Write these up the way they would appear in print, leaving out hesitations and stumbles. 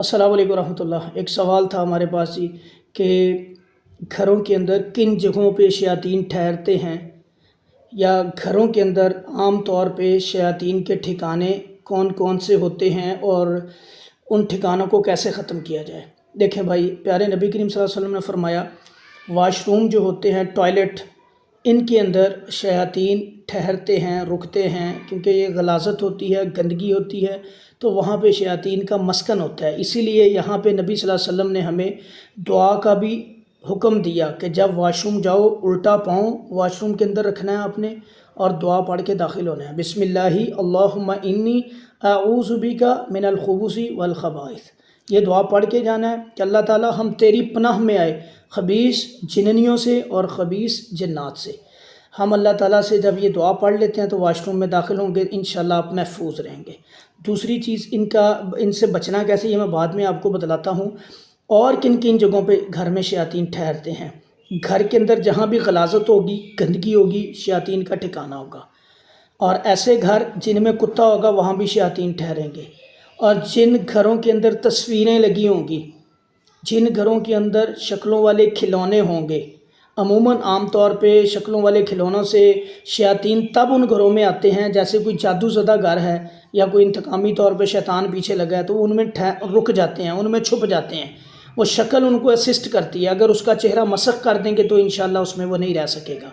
السلام علیکم ورحمۃ اللہ۔ ایک سوال تھا ہمارے پاس جی کہ گھروں کے اندر کن جگہوں پہ شیاطین ٹھہرتے ہیں، یا گھروں کے اندر عام طور پہ شیاطین کے ٹھکانے کون کون سے ہوتے ہیں اور ان ٹھکانوں کو کیسے ختم کیا جائے۔ دیکھیں بھائی، پیارے نبی کریم صلی اللہ علیہ وسلم نے فرمایا واش روم جو ہوتے ہیں، ٹوائلٹ، ان کے اندر شیاطین ٹھہرتے ہیں، رکتے ہیں، کیونکہ یہ غلاظت ہوتی ہے، گندگی ہوتی ہے، تو وہاں پہ شیاطین کا مسکن ہوتا ہے۔ اسی لیے یہاں پہ نبی صلی اللہ علیہ وسلم نے ہمیں دعا کا بھی حکم دیا کہ جب واش روم جاؤ الٹا پاؤں واش روم کے اندر رکھنا ہے آپ نے، اور دعا پڑھ کے داخل ہونا ہے، بسم اللہ اللہم انی اعوذ بک من الخبث والخبائث۔ یہ دعا پڑھ کے جانا ہے کہ اللہ تعالیٰ ہم تیری پناہ میں آئے خبیث جننیوں سے اور خبیث جنات سے۔ ہم اللہ تعالیٰ سے جب یہ دعا پڑھ لیتے ہیں تو واش روم میں داخل ہوں گے، انشاءاللہ آپ محفوظ رہیں گے۔ دوسری چیز ان سے بچنا کیسے، یہ میں بعد میں آپ کو بتلاتا ہوں۔ اور کن کن جگہوں پہ گھر میں شیاطین ٹھہرتے ہیں۔ گھر کے اندر جہاں بھی غلاظت ہوگی، گندگی ہوگی، شیاطین کا ٹھکانہ ہوگا۔ اور ایسے گھر جن میں کتا ہوگا وہاں بھی شیاطین ٹھہریں گے۔ اور جن گھروں کے اندر تصویریں لگی ہوں گی، جن گھروں کے اندر شکلوں والے کھلونے ہوں گے، عموماً عام طور پہ شکلوں والے کھلونوں سے شیاطین تب ان گھروں میں آتے ہیں جیسے کوئی جادو زدہ گھر ہے یا کوئی انتقامی طور پہ شیطان پیچھے لگا ہے، تو ان میں رک جاتے ہیں، ان میں چھپ جاتے ہیں۔ وہ شکل ان کو اسسٹ کرتی ہے، اگر اس کا چہرہ مسخ کر دیں گے تو انشاءاللہ اس میں وہ نہیں رہ سکے گا،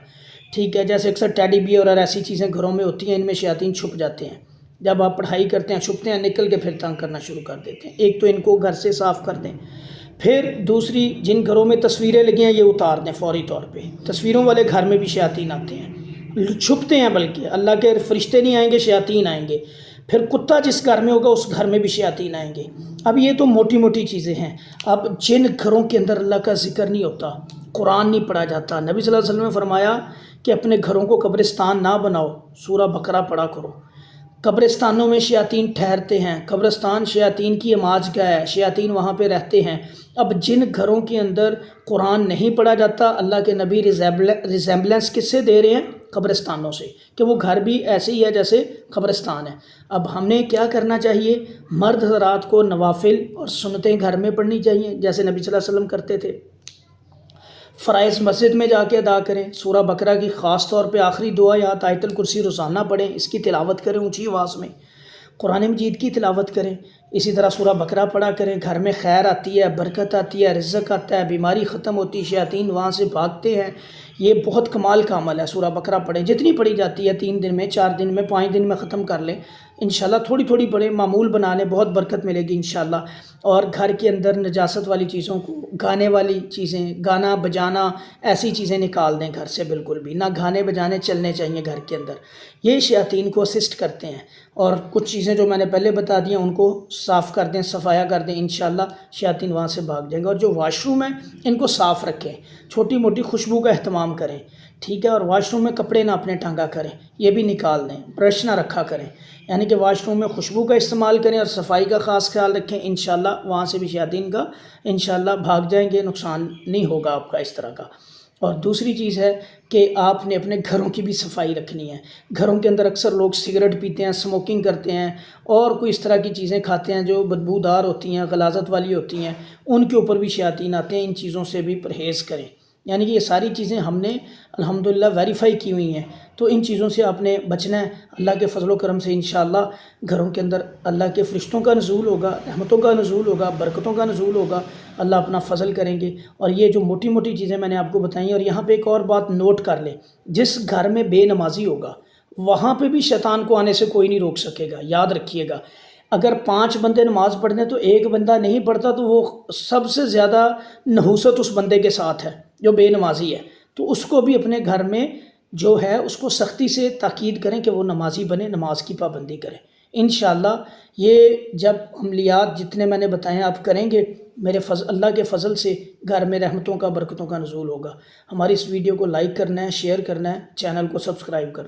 ٹھیک ہے۔ جیسے اکثر ٹیڈی بیئر اور ایسی چیزیں گھروں میں ہوتی ہیں، ان میں شیاطین چھپ جاتے ہیں۔ جب آپ پڑھائی کرتے ہیں چھپتے ہیں، نکل کے پھر تنگ کرنا شروع کر دیتے ہیں۔ ایک تو ان کو گھر سے صاف کر دیں، پھر دوسری جن گھروں میں تصویریں لگی ہیں یہ اتار دیں فوری طور پہ۔ تصویروں والے گھر میں بھی شیاطین آتے ہیں، چھپتے ہیں، بلکہ اللہ کے فرشتے نہیں آئیں گے، شیاطین آئیں گے۔ پھر کتا جس گھر میں ہوگا اس گھر میں بھی شیاطین آئیں گے۔ اب یہ تو موٹی موٹی چیزیں ہیں۔ اب جن گھروں کے اندر اللہ کا ذکر نہیں ہوتا، قرآن نہیں پڑھا جاتا، نبی صلی اللہ علیہ وسلم نے فرمایا کہ اپنے گھروں کو قبرستان نہ بناؤ، سورہ بقرہ پڑھا کرو۔ قبرستانوں میں شیاطین ٹھہرتے ہیں، قبرستان شیاطین کی عماج گاہ ہے، شیاطین وہاں پہ رہتے ہیں۔ اب جن گھروں کے اندر قرآن نہیں پڑھا جاتا، اللہ کے نبی ریزیمبلنس کس سے دے رہے ہیں؟ قبرستانوں سے، کہ وہ گھر بھی ایسے ہی ہے جیسے قبرستان ہے۔ اب ہم نے کیا کرنا چاہیے؟ مرد حضرات کو نوافل اور سنتیں گھر میں پڑھنی چاہیے جیسے نبی صلی اللہ علیہ وسلم کرتے تھے۔ فرائض مسجد میں جا کے ادا کریں، سورہ بقرہ کی خاص طور پہ آخری دعا یا آیت الکرسی روزانہ پڑھیں، اس کی تلاوت کریں اونچی آواز میں، قرآن مجید کی تلاوت کریں۔ اسی طرح سورہ بقرہ پڑھا کریں، گھر میں خیر آتی ہے، برکت آتی ہے، رزق آتا ہے، بیماری ختم ہوتی ہے، شیاطین وہاں سے بھاگتے ہیں۔ یہ بہت کمال کا عمل ہے، سورہ بقرہ پڑھیں، جتنی پڑھی جاتی ہے، 3 دن میں، 4 دن میں، 5 دن میں ختم کر لیں انشاءاللہ، تھوڑی تھوڑی پڑھیں، معمول بنا لیں، بہت برکت ملے گی انشاءاللہ۔ اور گھر کے اندر نجاست والی چیزوں کو، گانے والی چیزیں، گانا بجانا، ایسی چیزیں نکال دیں گھر سے، بالکل بھی نہ گانے بجانے چلنے چاہیے گھر کے اندر، یہ شیاطین کو اسسٹ کرتے ہیں۔ اور کچھ چیزیں جو میں نے پہلے بتا دی ہیں ان کو صاف کر دیں، صفایا کر دیں، انشاءاللہ شیاطین وہاں سے بھاگ جائیں گے۔ اور جو واش روم ہیں ان کو صاف رکھیں، چھوٹی موٹی خوشبو کا اہتمام کریں، ٹھیک ہے۔ اور واش روم میں کپڑے نہ اپنے ٹانگا کریں، یہ بھی نکال دیں، برش نہ رکھا کریں، یعنی کہ واش روم میں خوشبو کا استعمال کریں اور صفائی کا خاص خیال رکھیں، انشاءاللہ وہاں سے بھی شیاطین کا انشاءاللہ بھاگ جائیں گے، نقصان نہیں ہوگا آپ کا اس طرح کا۔ اور دوسری چیز ہے کہ آپ نے اپنے گھروں کی بھی صفائی رکھنی ہے۔ گھروں کے اندر اکثر لوگ سگریٹ پیتے ہیں، اسموکنگ کرتے ہیں، اور کوئی اس طرح کی چیزیں کھاتے ہیں جو بدبودار ہوتی ہیں، غلاظت والی ہوتی ہیں، ان کے اوپر بھی شیاطین آتے ہیں، ان چیزوں سے بھی پرہیز کریں۔ یعنی کہ یہ ساری چیزیں ہم نے الحمدللہ ویریفائی کی ہوئی ہیں، تو ان چیزوں سے آپ نے بچنا ہے۔ اللہ کے فضل و کرم سے انشاءاللہ گھروں کے اندر اللہ کے فرشتوں کا نزول ہوگا، رحمتوں کا نزول ہوگا، برکتوں کا نزول ہوگا، اللہ اپنا فضل کریں گے۔ اور یہ جو موٹی موٹی چیزیں میں نے آپ کو بتائیں، اور یہاں پہ ایک اور بات نوٹ کر لیں، جس گھر میں بے نمازی ہوگا وہاں پہ بھی شیطان کو آنے سے کوئی نہیں روک سکے گا، یاد رکھیے گا۔ اگر 5 بندے نماز پڑھتے ہیں تو ایک بندہ نہیں پڑھتا تو وہ سب سے زیادہ نحوست اس بندے کے ساتھ ہے جو بے نمازی ہے، تو اس کو بھی اپنے گھر میں جو ہے اس کو سختی سے تاکید کریں کہ وہ نمازی بنے، نماز کی پابندی کریں انشاءاللہ۔ یہ جب عملیات جتنے میں نے بتائے آپ کریں گے، میرے اللہ کے فضل سے گھر میں رحمتوں کا، برکتوں کا نزول ہوگا۔ ہماری اس ویڈیو کو لائک کرنا ہے، شیئر کرنا ہے، چینل کو سبسکرائب کرنا ہے۔